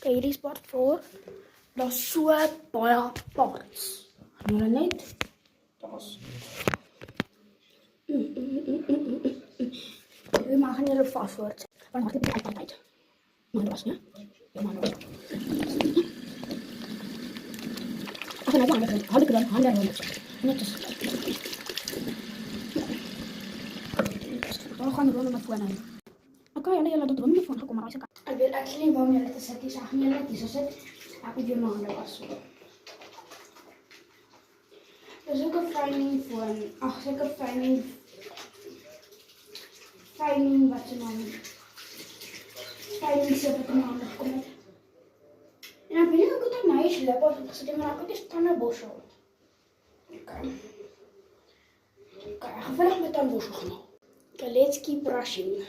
Okay, hierdie is part 4. Daar's so baie parts. Gaan julle net? Daar's. We maken jullie vastwoord. Want wat heb je altijd? Maar dat was, ja? Ja, maar dat was. Ach, nou ja, had ik dan, netjes. Dan gaan we gewoon naar voren. Oké, jullie dat doen met voren gekomen als ik. Ik weet actually niet waarom jullie het zetten. Ik zag niet jullie het zet. Ik heb je mijn handen was. Dus ook een finding voor. Ach, ik heb finding wat ze naam. Finding 7 wat naam gekomen. En dan ben ik ook dat meisje lep als ik gezet, maar ik is tandenborstel. Oké, ik ga vandaag met tandenborstel gaan. Okay, let's keep brushing.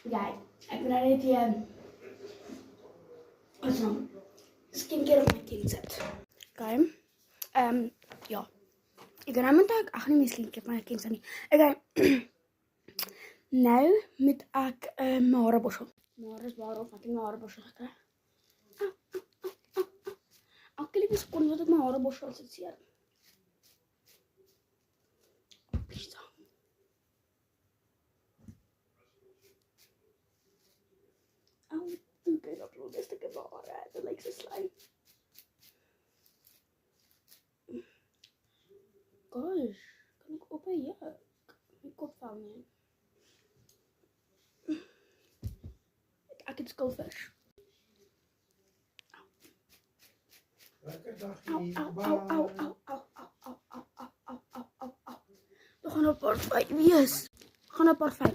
Ja, ik ben naar dit skincare op mijn kin zet. Oké. Ja. Ik ga nou met ag nie my skincare op my kin zet nie. Ek nou met ek my hare borsel. My hare is waarop ek my hare borsel gekry. Elke liewe sekonde wat ek my hare borsel sit seer. Oké, dat wil best een hare. Dat lijkt zo slijm. Gosh, kan ik op een juk? Mijn kop vangen. Ik heb skullfish. Lekker dagje. Au. We gaan op part 5. Yes. We gaan op part 5.